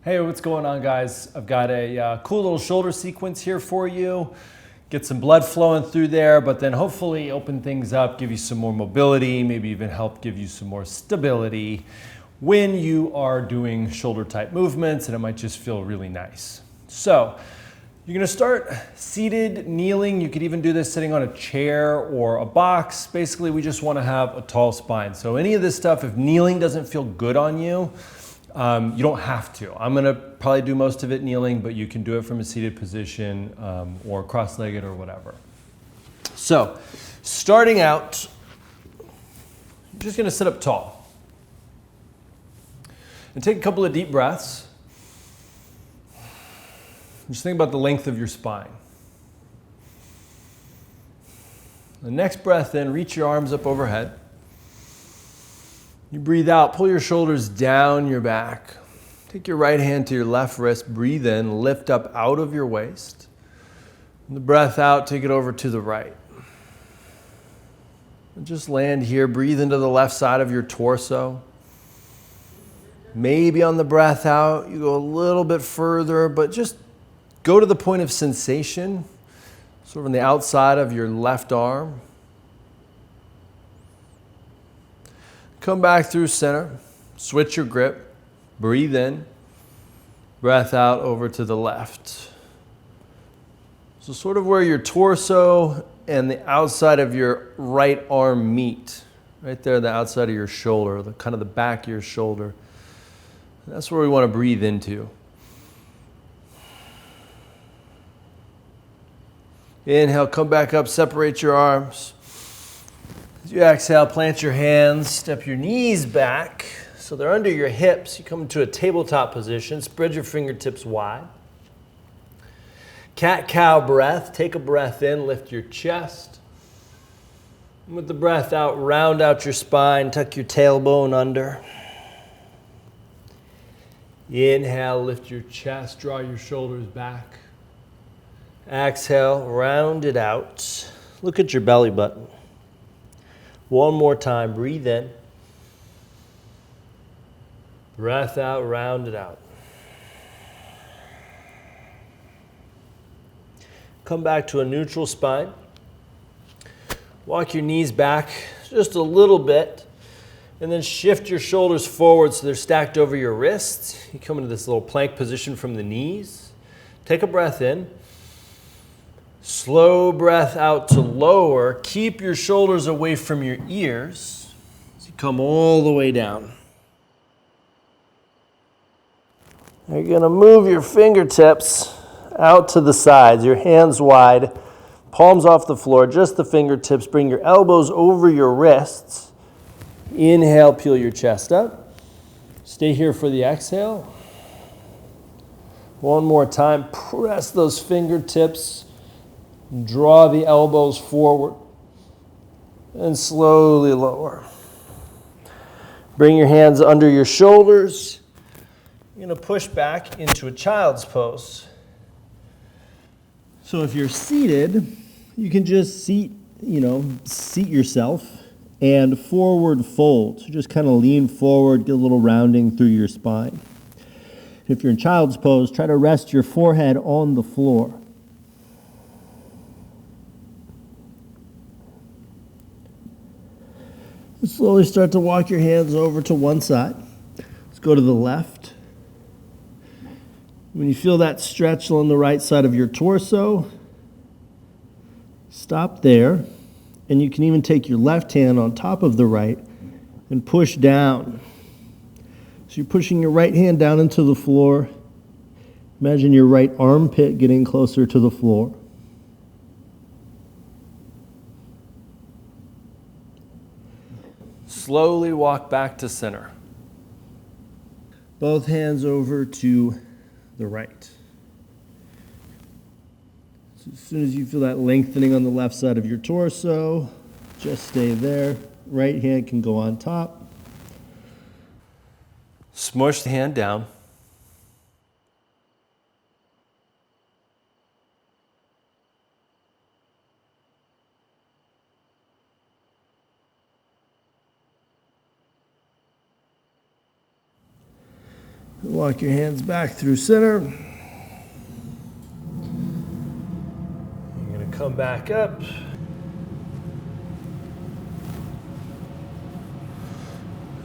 Hey, what's going on, guys? I've got a cool little shoulder sequence here for you. Get some blood flowing through there, but then hopefully open things up, give you some more mobility, maybe even help give you some more stability when you are doing shoulder type movements, and it might just feel really nice. So you're gonna start seated, kneeling. You could even do this sitting on a chair or a box. Basically, we just wanna have a tall spine. So any of this stuff, if kneeling doesn't feel good on you, you don't have to. I'm gonna probably do most of it kneeling, but you can do it from a seated position or cross-legged or whatever. So, starting out, I'm just gonna sit up tall. And take a couple of deep breaths. Just think about the length of your spine. The next breath in, reach your arms up overhead. You breathe out, pull your shoulders down your back. Take your right hand to your left wrist, breathe in, lift up out of your waist. And the breath out, take it over to the right. And just land here, breathe into the left side of your torso. Maybe on the breath out, you go a little bit further, but just go to the point of sensation, sort of on the outside of your left arm. Come back through center, switch your grip, breathe in, breath out over to the left. So sort of where your torso and the outside of your right arm meet, right there, the outside of your shoulder, the kind of the back of your shoulder. That's where we want to breathe into. Inhale, come back up, separate your arms. As you exhale, plant your hands, step your knees back so they're under your hips. You come into a tabletop position, spread your fingertips wide. Cat-cow breath, take a breath in, lift your chest. And with the breath out, round out your spine, tuck your tailbone under. Inhale, lift your chest, draw your shoulders back. Exhale, round it out. Look at your belly button. One more time, breathe in. Breath out, round it out. Come back to a neutral spine. Walk your knees back just a little bit, and then shift your shoulders forward so they're stacked over your wrists. You come into this little plank position from the knees. Take a breath in. Slow breath out to lower. Keep your shoulders away from your ears as you come all the way down. You're going to move your fingertips out to the sides, your hands wide, palms off the floor, just the fingertips. Bring your elbows over your wrists. Inhale, peel your chest up. Stay here for the exhale. One more time, press those fingertips. Draw the elbows forward and slowly lower. Bring your hands under your shoulders. You're going to push back into a child's pose. So if you're seated, you can just seat yourself and forward fold. So just kind of lean forward, get a little rounding through your spine. If you're in child's pose, try to rest your forehead on the floor. Slowly start to walk your hands over to one side. Let's go to the left. When you feel that stretch on the right side of your torso, stop there. And you can even take your left hand on top of the right and push down. So you're pushing your right hand down into the floor. Imagine your right armpit getting closer to the floor. Slowly walk back to center. Both hands over to the right. So as soon as you feel that lengthening on the left side of your torso, just stay there. Right hand can go on top. Smush the hand down. Walk your hands back through center. You're going to come back up.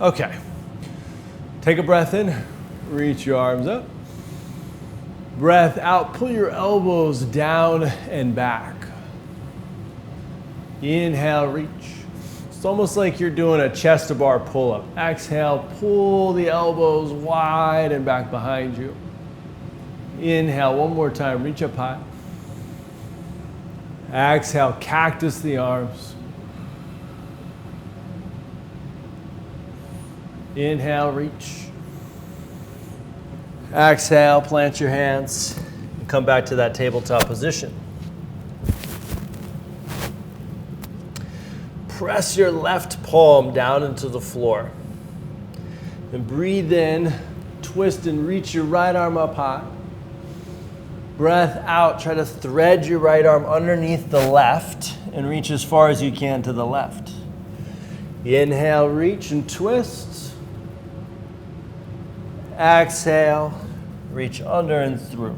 Okay. Take a breath in. Reach your arms up. Breath out. Pull your elbows down and back. Inhale, reach. It's almost like you're doing a chest to bar pull-up. Exhale, pull the elbows wide and back behind you. Inhale, one more time, reach up high. Exhale, cactus the arms. Inhale, reach. Exhale, plant your hands, and come back to that tabletop position. Press your left palm down into the floor. And breathe in, twist and reach your right arm up high. Breath out, try to thread your right arm underneath the left and reach as far as you can to the left. Inhale, reach and twist. Exhale, reach under and through.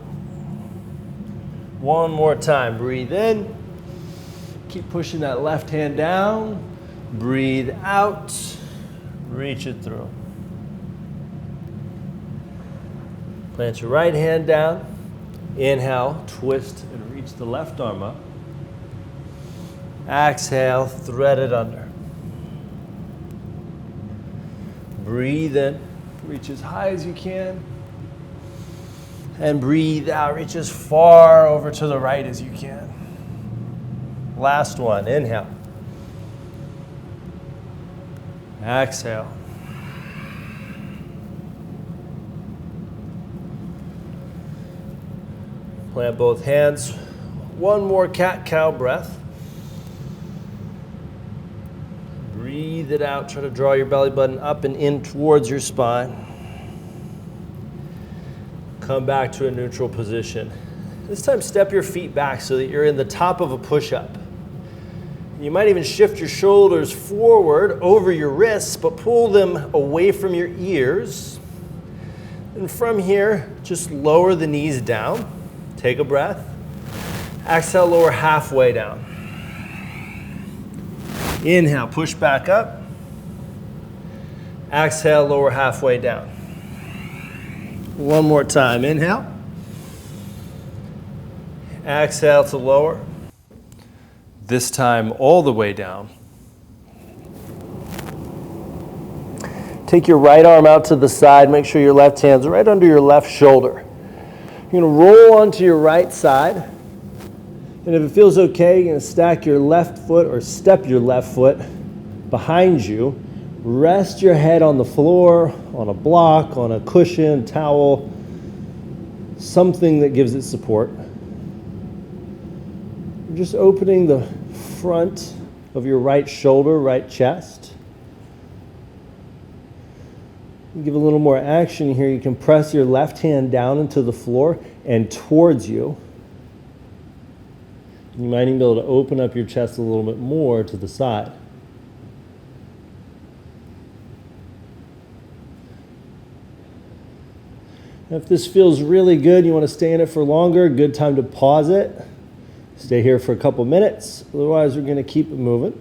One more time, breathe in. Keep pushing that left hand down. Breathe out, reach it through. Plant your right hand down. Inhale, twist and reach the left arm up. Exhale, thread it under. Breathe in, reach as high as you can. And breathe out, reach as far over to the right as you can. Last one, inhale. Exhale. Plant both hands. One more cat-cow breath. Breathe it out. Try to draw your belly button up and in towards your spine. Come back to a neutral position. This time, step your feet back so that you're in the top of a push-up. You might even shift your shoulders forward over your wrists, but pull them away from your ears. And from here, just lower the knees down. Take a breath. Exhale, lower halfway down. Inhale, push back up. Exhale, lower halfway down. One more time, inhale. Exhale to lower. This time all the way down. Take your right arm out to the side. Make sure your left hand's right under your left shoulder. You're going to roll onto your right side. And if it feels okay, you're going to stack your left foot or step your left foot behind you. Rest your head on the floor, on a block, on a cushion, towel, something that gives it support. You're just opening the front of your right shoulder, right chest. Give a little more action here. You can press your left hand down into the floor and towards you. You might even be able to open up your chest a little bit more to the side. If this feels really good, you want to stay in it for longer, good time to pause it. Stay here for a couple minutes, otherwise we're going to keep it moving.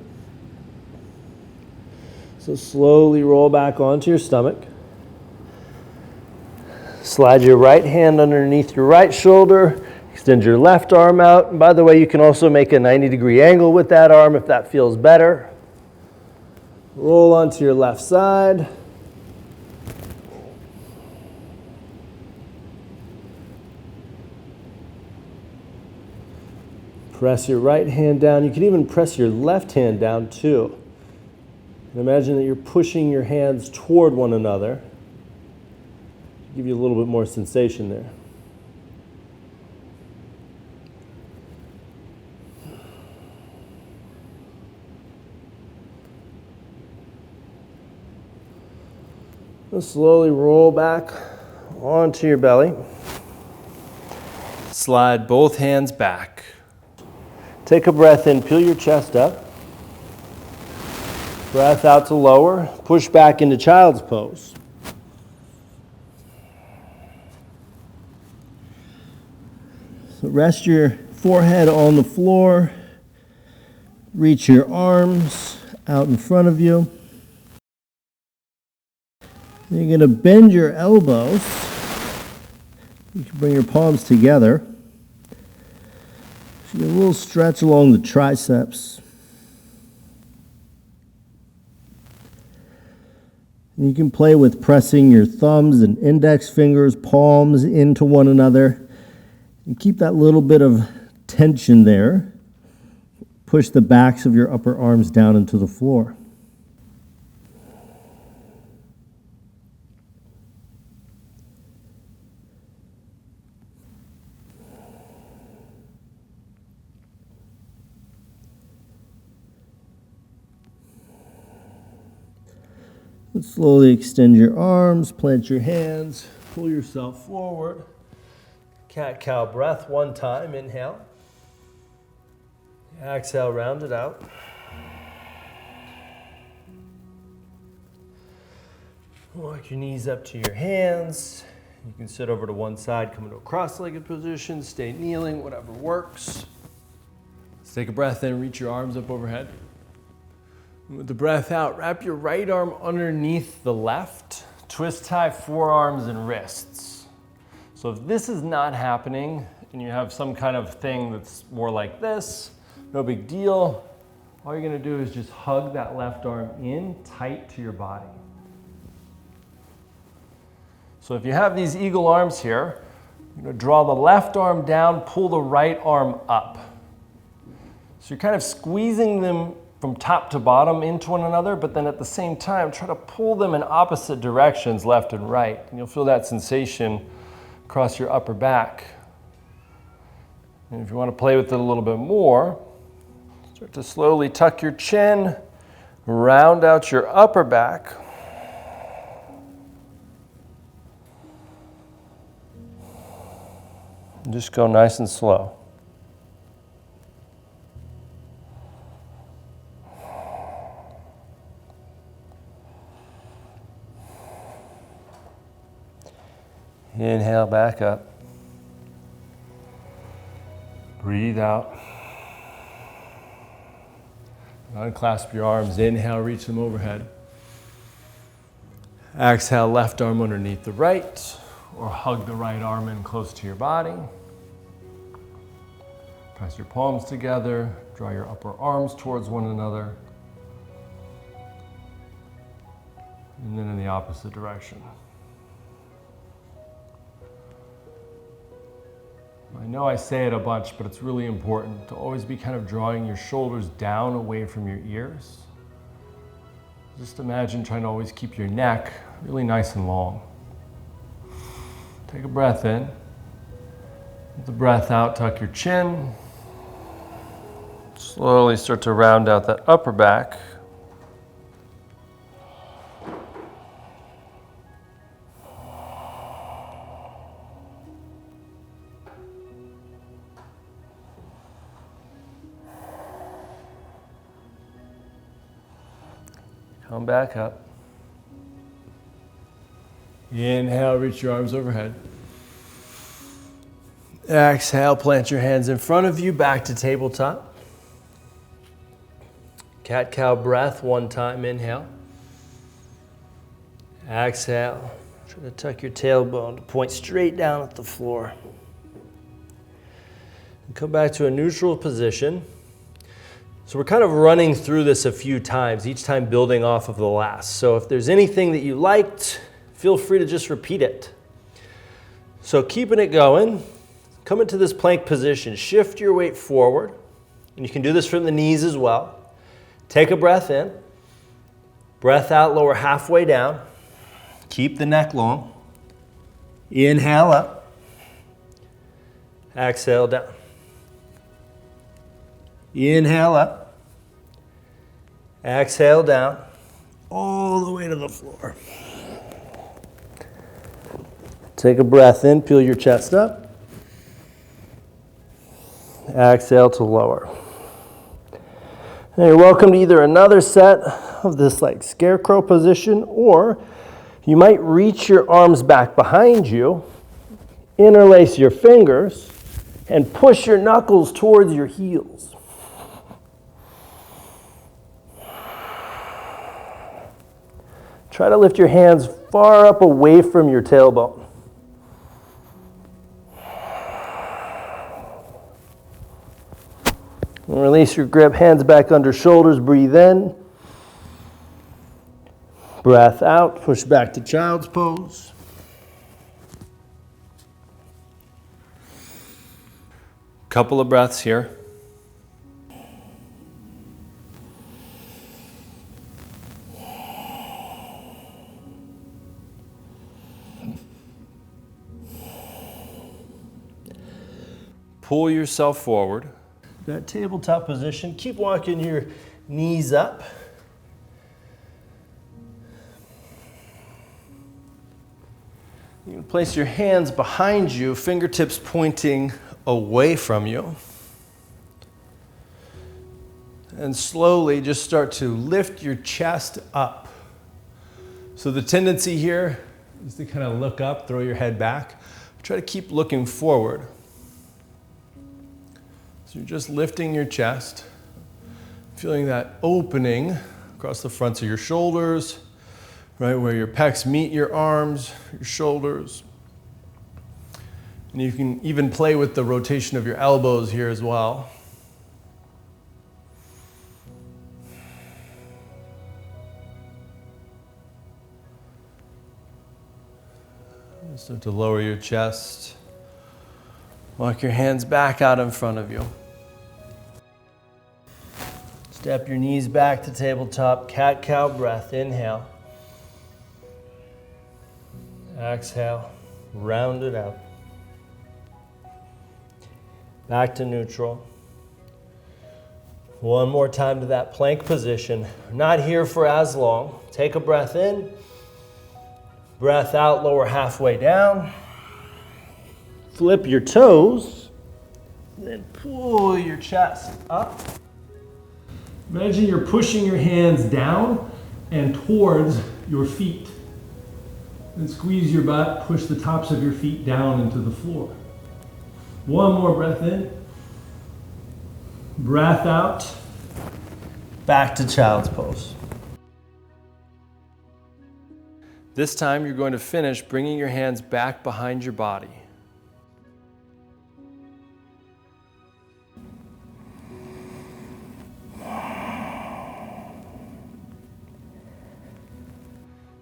So slowly roll back onto your stomach. Slide your right hand underneath your right shoulder. Extend your left arm out. And by the way, you can also make a 90-degree angle with that arm if that feels better. Roll onto your left side. Press your right hand down. You can even press your left hand down too. And imagine that you're pushing your hands toward one another. Give you a little bit more sensation there. And slowly roll back onto your belly. Slide both hands back. Take a breath in, peel your chest up. Breath out to lower. Push back into child's pose. So rest your forehead on the floor. Reach your arms out in front of you. You're going to bend your elbows. You can bring your palms together. So you get a little stretch along the triceps. And you can play with pressing your thumbs and index fingers, palms into one another. And keep that little bit of tension there. Push the backs of your upper arms down into the floor. And slowly extend your arms, plant your hands, pull yourself forward. Cat-cow breath one time, inhale. Exhale, round it out. Walk your knees up to your hands. You can sit over to one side, come into a cross-legged position, stay kneeling, whatever works. Let's take a breath in, reach your arms up overhead. With the breath out, wrap your right arm underneath the left. Twist tie forearms and wrists. So if this is not happening and you have some kind of thing that's more like this, no big deal. All you're gonna do is just hug that left arm in tight to your body. So if you have these eagle arms here, you're gonna draw the left arm down, pull the right arm up. So you're kind of squeezing them from top to bottom into one another, but then at the same time, try to pull them in opposite directions, left and right. And you'll feel that sensation across your upper back. And if you want to play with it a little bit more, start to slowly tuck your chin, round out your upper back. And just go nice and slow. Inhale back up. Breathe out. Unclasp your arms. Inhale, reach them overhead. Exhale, left arm underneath the right, or hug the right arm in close to your body. Press your palms together. Draw your upper arms towards one another. And then in the opposite direction. I know I say it a bunch, but it's really important to always be kind of drawing your shoulders down away from your ears. Just imagine trying to always keep your neck really nice and long. Take a breath in. With the breath out, tuck your chin. Slowly start to round out that upper back. Come back up. Inhale, reach your arms overhead. Exhale, plant your hands in front of you, back to tabletop. Cat-cow breath one time, inhale. Exhale, try to tuck your tailbone to point straight down at the floor. And come back to a neutral position. So we're kind of running through this a few times, each time building off of the last. So if there's anything that you liked, feel free to just repeat it. So keeping it going, come into this plank position, shift your weight forward, and you can do this from the knees as well. Take a breath in, breath out, lower halfway down, keep the neck long, inhale up, exhale down. Inhale up, exhale down, all the way to the floor. Take a breath in, peel your chest up. Exhale to lower. And you're welcome to either another set of this like scarecrow position, or you might reach your arms back behind you, interlace your fingers, and push your knuckles towards your heels. Try to lift your hands far up away from your tailbone. And release your grip, hands back under shoulders, breathe in. Breath out, push back to child's pose. Couple of breaths here. Pull yourself forward. That tabletop position, keep walking your knees up. You can place your hands behind you, fingertips pointing away from you. And slowly just start to lift your chest up. So the tendency here is to kind of look up, throw your head back. Try to keep looking forward. So you're just lifting your chest, feeling that opening across the fronts of your shoulders, right where your pecs meet your arms, your shoulders. And you can even play with the rotation of your elbows here as well. Start to lower your chest. Walk your hands back out in front of you. Step your knees back to tabletop, cat-cow breath. Inhale. Exhale, round it out. Back to neutral. One more time to that plank position. Not here for as long. Take a breath in. Breath out, lower halfway down. Flip your toes. Then pull your chest up. Imagine you're pushing your hands down and towards your feet. And squeeze your butt, push the tops of your feet down into the floor. One more breath in. Breath out. Back to child's pose. This time you're going to finish bringing your hands back behind your body.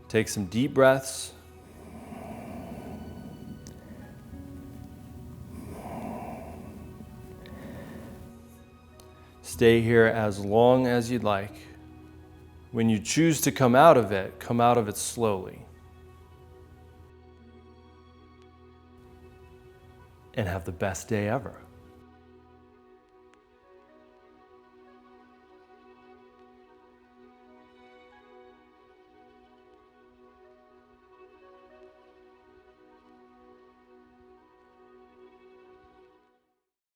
Take some deep breaths. Stay here as long as you'd like. When you choose to come out of it slowly. And have the best day ever.